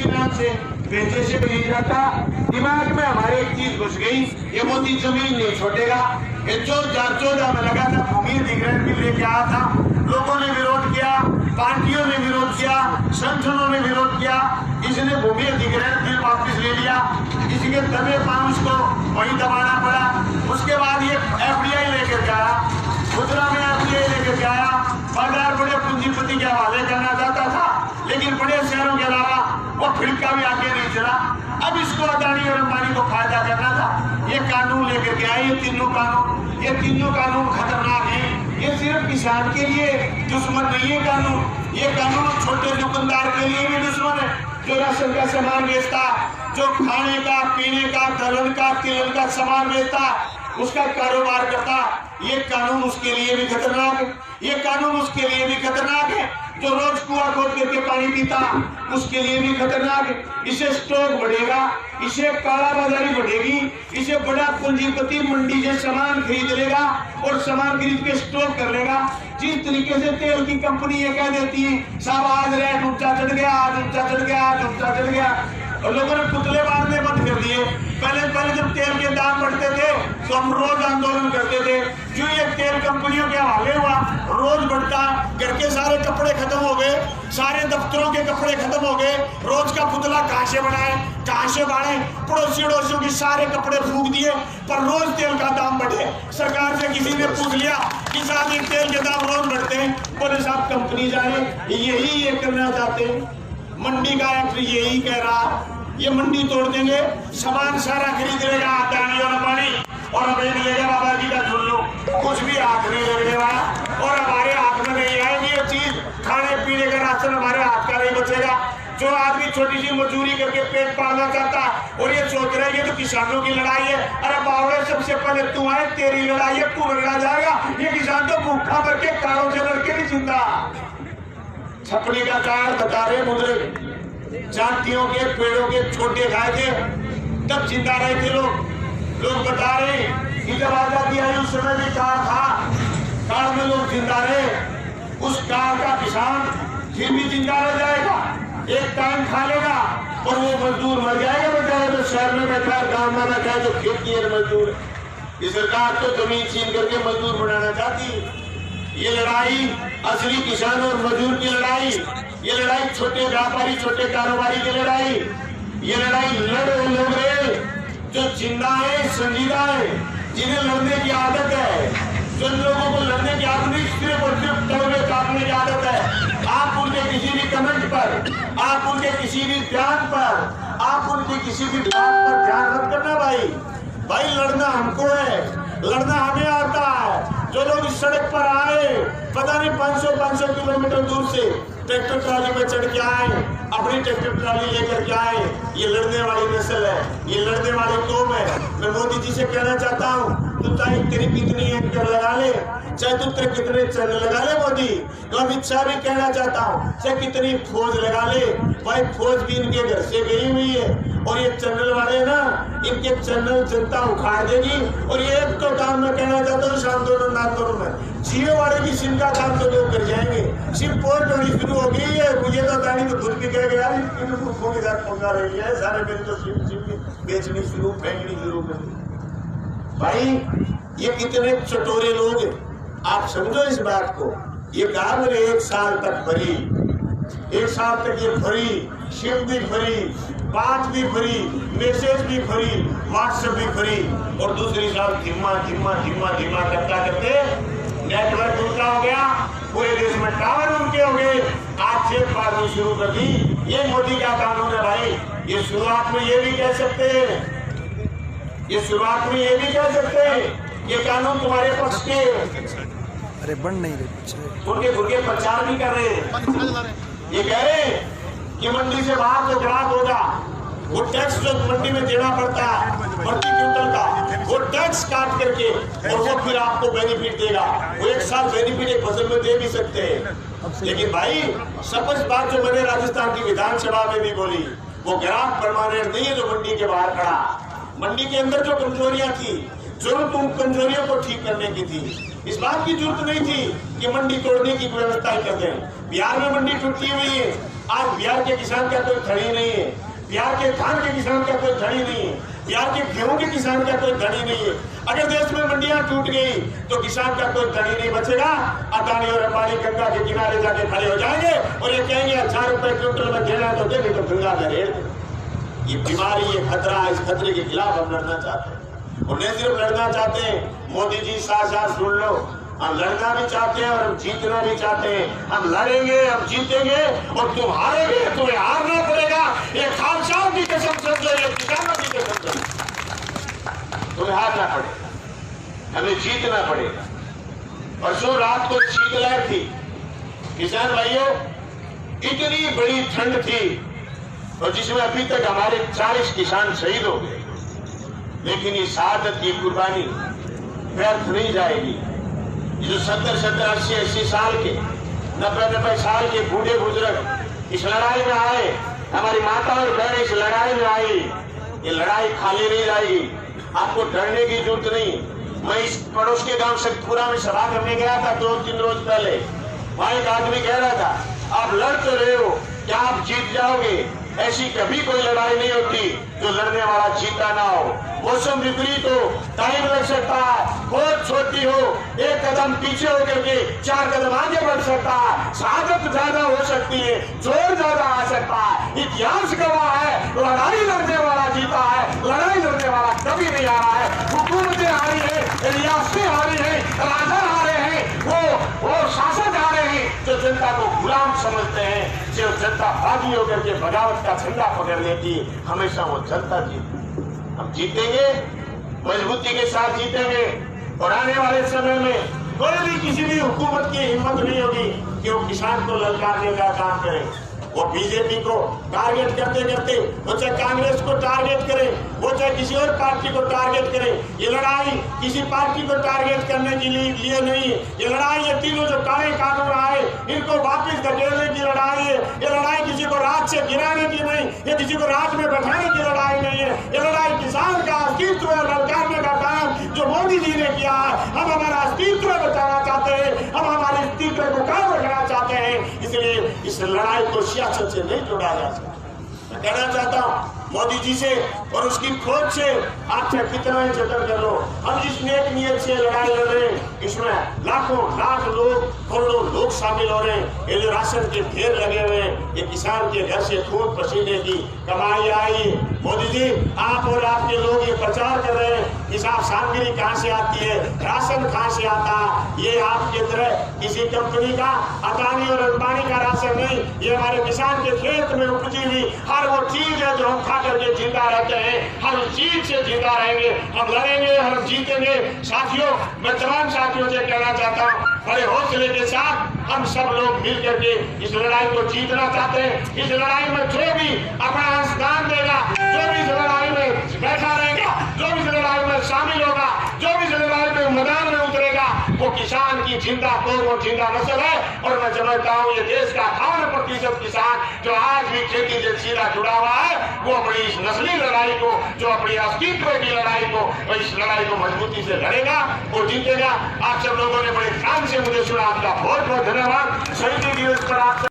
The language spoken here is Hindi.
के नाम से पैसे से नहीं जाता। दिमाग में हमारे एक चीज घुस गई, ये मोदी जमीन नहीं छोड़ेगा। ये 2014 में लगा था भूमि अधिग्रहण भी लेके आया था, लोगों ने विरोध किया, पार्टियों ने विरोध किया, संगठनों ने विरोध किया, इसने भूमि अधिग्रहण बिल वापस ले लिया। इसी के दबे पान उसको वही दबाना पड़ा। उसके बाद ये एफडीआई लेकर के आया, गुजरात में एफडीआई लेकर के आया। बाजार बड़े पूंजीपति के हवाले करना चाहता था, लेकिन बड़े शहरों के अलावा वो फिल्का भी आगे नहीं चला। अब इसको अदानी और अंबानी को फायदा करना था, ये कानून लेकर के आए। ये तीनों कानून खतरनाक हैं। ये सिर्फ किसान के लिए दुश्मन नहीं है कानून, ये कानून छोटे दुकानदार के लिए भी दुश्मन है, जो राशन का सामान बेचता, जो खाने का, पीने का, दलहन का, तेल का सामान बेचता, उसका कारोबार करता। ये कानून उसके लिए भी खतरनाक है। ये कानून उसके लिए भी खतरनाक है, जो रोज कुआं खोद करके पानी पीता, उसके लिए भी खतरनाक है। इसे स्टॉक बढ़ेगा, इसे काला बाजारी बढ़ेगी, इसे बड़ा पूंजीपति मंडी से सामान खरीद लेगा और सामान खरीद के स्टॉक कर लेगा। जिस तरीके से तेल की कंपनी ये कह देती है साहब आज रेट ऊंचा चढ़ गया, आज ऊंचा चढ़ गया, आज ऊंचा चढ़ गया, और लोगों ने पुतले मारने बंद कर दिए। पहले जब तेल के दाम बढ़ते थे तो हम रोज आंदोलन करते थे। जो ये तेल कंपनियों के हवाले हुआ, रोज बढ़ता, घर के सारे कपड़े खत्म हो गए, सारे दफ्तरों के कपड़े खत्म हो गए। रोज का पुतला कहां से बनाए, कहां से बांधे, पड़ोसियों के सारे कपड़े फूंक दिए, पर रोज तेल का दाम बढ़े। सरकार से किसी ने पूछ लिया कि साहब ये तेल के दाम रोज बढ़ते हैं, बोले साहब कंपनी जाने यही ये करना चाहते हैं। मंडी का एक्ट यही कह रहा, ये मंडी तोड़ देंगे, सामान सारा खरीद लेगा अदानी और अंबानी, और अब एक लेगा बाबा जी का झुल्लू, कुछ भी हाथ नहीं लगने वाला, और हमारे हाथ में नहीं आएगी ये चीज। खाने पीने का राशन हमारे हाथ का नहीं बचेगा। जो आदमी छोटी सी मजदूरी करके पेट पालना चाहता और ये सोच रहे हैं तो किसानों की लड़ाई है, अरे बावड़े सबसे पहले तू आए, तेरी लड़ाई है, तू लड़ा जाएगा। ये किसान तो भूखा भर के कारों से लड़के नहीं जिंदा। छपड़ी का कार बता रहे मुझे, जातियों के पेड़ों के छोटे खाए थे तब जिंदा रहे थे लोग बता रहे कि जब आजादी आई उस समय भी कार था, कार में लोग जिंदा रहे। उस कार का किसान फिर भी जिंदा रह जाएगा, एक टाइम खा लेगा, और वो मजदूर मर जाएगा बेचारे, तो शहर में बैठा है, गाँव में बैठा है, जो खेत की मजदूर है। ये सरकार तो जमीन छीन करके मजदूर बनाना चाहती है। ये लड़ाई असली किसान और मजदूर की लड़ाई, ये लड़ाई छोटे व्यापारी, छोटे कारोबारी की लड़ाई, ये लड़ाई लड़ लोग रहे जो जिंदा है, संजीदा है, जिन्हें लड़ने की आदत है, जो लोगों को लड़ने की आदत नहीं, सिर्फ और सिर्फ तड़वे काटने की आदत है। आप उनके किसी भी कमेंट पर, आप उनके किसी भी बयान पर, आप उनकी किसी भी बात पर ध्यान मत करना भाई लड़ना हमको है, लड़ना हमें आता है। जो लोग इस सड़क पर आए, पता नहीं 500 किलोमीटर दूर से ट्रैक्टर ट्राली में चढ़ के आए, अपनी ट्रैक्टर ट्राली लेकर के आए, ये लड़ने वाली नस्ल है, ये लड़ने वाली कौम है। मैं मोदी जी से कहना चाहता हूँ, तू चाहे तेरी कितनी एंकर लगा ले, चाहे तू तेरे कितने चैनल लगा ले मोदी, तो अमित शाह भी कहना चाहता हूँ, चाहे कितनी फौज लगा ले, भाई फौज भी इनके घर से गई हुई है, और ये चैनल वाले ना, इनके चैनल जनता उखाड़ देगी। और ये एक तो काम मैं कहना चाहता हूँ, शाम दोनों नाम दोनों में जियो वाले की सिम का काम तो लोग कर जाएंगे। सिम पोर्ट होनी शुरू हो गई है, मुझे तो गाड़ी तो खुद भी कह गया इन मूर्खों के साथ पंगा रही है, सारे दिन तो सिम बेचनी शुरू, फेंकनी शुरू कर दी। भाई ये कितने चटोरे लोग हैं, आप समझो इस बात को। ये कहा मेरे 1 साल तक भरी, 1 साल तक ये भरी, शिव भी भरी, बात भी भरी, मैसेज भी भरी, व्हाट्सएप भी भरी, और दूसरी साल धीमा करता करते नेटवर्क उनका हो गया, पूरे देश में टावर उनके हो गए, आज से बात शुरू कर दी। ये मोदी का कानून है भाई। ये शुरुआत में ये भी कह सकते हैं, ये शुरुआत में ये भी कह सकते हैं, ये कानून तुम्हारे पक्ष के, अरे बन नहीं रहे, उनके गुर्गे प्रचार भी कर रहे हैं। ये कह रहे हैं कि मंडी से बाहर जो ग्राहक होगा, वो टैक्स जो मंडी में देना पड़ता है प्रति क्विंटल का, वो टैक्स काट करके और वो फिर आपको बेनिफिट देगा। वो 1 साल बेनिफिट एक फसल में दे भी सकते हैं। लेकिन भाई स्पष्ट बात जो मैंने राजस्थान की विधानसभा में भी बोली, वो ग्राहक परमानेंट नहीं है जो मंडी के बाहर खड़ा। मंडी के अंदर जो कमजोरियां थी, जरूरत उन कमजोरियों को ठीक करने की थी। इस बात की जरूरत नहीं थी कि मंडी तोड़ने की व्यवस्था कर दें। बिहार में मंडी टूटी हुई है, आज बिहार के किसान का कोई धनी नहीं है, बिहार के धान के किसान का कोई धनी नहीं है, बिहार के गेहूं के किसान का कोई धनी नहीं है। अगर देश में मंडियां टूट गई तो किसान का कोई धनी नहीं बचेगा। अदानी और अंबानी गंगा के किनारे जाके खड़े हो जाएंगे और ये कहेंगे 1000 रुपए क्विंटल में देना है तो दे, नहीं तो गंगा का रेट दे। ये बीमारी, ये खतरा, इस खतरे के खिलाफ हम लड़ना चाहते हैं। और नहीं सिर्फ लड़ना चाहते हैं, मोदी जी साथ साथ सुन लो, हम लड़ना भी चाहते हैं और हम जीतना भी चाहते हैं। हम लड़ेंगे, हम जीतेंगे और तुम हारेंगे, तुम्हें हारना पड़ेगा। ये खामशाओं की कसम समझो, ये किसानों की कसम समझो, तुम्हें हारना पड़ेगा, हमें जीतना पड़ेगा। परसों रात को शीतलहर थी किसान भाइयों, इतनी बड़ी ठंड थी और जिसमें अभी तक हमारे 40 किसान शहीद हो गए। लेकिन ये शहादत की कुर्बानी व्यर्थ नहीं जाएगी। जो 70, 80 साल के, 90 साल के बूढ़े बुजुर्ग इस लड़ाई में आए, हमारी माता और बहन इस लड़ाई में आई, ये लड़ाई खाली नहीं जाएगी। आपको डरने की जरूरत नहीं। मैं इस पड़ोस के गांव शक्तिपुरा में सभा करने गया था 2-3 रोज पहले। वहां एक आदमी कह रहा था, आप लड़ तो रहे हो, क्या आप जीत जाओगे? ऐसी कभी कोई लड़ाई नहीं होती जो लड़ने वाला जीता ना हो। मौसम विपरीत हो, टाइम लग सकता है, बहुत छोटी हो, एक कदम पीछे हो करके 4 कदम आगे बढ़ सकता है, शहादत ज्यादा हो सकती है, जोर ज्यादा आ सकता है। इतिहास गवाह है, लड़ाई लड़ने वाला जीता है, लड़ाई लड़ने वाला कभी नहीं हारा है। हुकूमतें हारी है, रियासतें हारी है, राजा हारे हैं, वो शासक हारे हैं जो जनता को गुलाम समझते हैं, जो जनता बागी होकर के बगावत का झंडा पकड़ लेती है, हमेशा वो जनता जीती। हम जीतेंगे, मजबूती के साथ जीतेंगे और आने वाले समय में कोई भी किसी भी हुकूमत की हिम्मत नहीं होगी कि वो किसान को ललकारने का काम करे। वो बीजेपी को टारगेट करते करते, वो चाहे कांग्रेस को टारगेट करे, वो चाहे किसी और पार्टी को टारगेट करे, ये लड़ाई किसी पार्टी को टारगेट करने के लिए नहीं है। ये लड़ाई, ये तीनों जो काले कानून आए, इनको वापस धकेलने की लड़ाई है। ये लड़ाई किसी को राज से गिराने की नहीं, ये किसी को राज में बैठाने की लड़ाई नहीं है। ये लड़ाई किसान का अस्तित्व ललकारने का काम जो मोदी जी ने किया है। हम हमारा अस्तित्व बचाना चाहते हैं, हम हमारे अस्तित्व को कायम रखना चाहते हैं। इसलिए इस लड़ाई को सियासत से नहीं जोड़ा जा सकता। मैं कहना चाहता हूँ मोदी जी से और उसकी खोज से, आप चाहे कितना ही जतन कर लो, हम जिस नेक नियत से लड़ाई लड़ रहे हैं, इसमें लाखों लाख लोग, करोड़ों लोग शामिल हो रहे हैं। ये जो राशन के ढेर लगे हुए हैं, ये किसान के घर से खून पसीने की कमाई आई। मोदी जी, आप और आपके लोग ये प्रचार कर रहे हैं कि साहब सामग्री कहाँ से आती है, राशन कहाँ से आता है। ये आपके तरह किसी कंपनी का, अदानी और अंबानी का राशन नहीं, ये हमारे किसान के खेत में उपजी हुई हर वो चीज है जो हम खा करके जिंदा रहते हैं। हर चीज से जिंदा रहेंगे, हम लड़ेंगे, हम जीतेंगे। साथियों, मैं तमाम साथियों से कहना चाहता हूँ, बड़े हौसले के साथ हम सब लोग मिल करके इस लड़ाई को जीतना चाहते हैं। इस लड़ाई में जो भी अपना अंशदान देगा, जो भी इस लड़ाई में बैठा रहेगा, जो भी इस लड़ाई में शामिल होगा, जो भी इस लड़ाई में मैदान में उतरेगा, वो किसान की जिंदा कौम और जिंदा नस्ल है। और मैं समझता हूँ ये देश का 58% किसान जो आज भी खेती से सीधा जुड़ा हुआ है, वो अपनी इस नस्ली लड़ाई को, जो अपनी अस्तित्व की लड़ाई को, और इस लड़ाई को मजबूती से लड़ेगा, वो जीतेगा। आप सब लोगों ने बड़े ध्यान से मुझे सुना, आपका बहुत बहुत धन्यवाद। शहीदी दिवस पर आप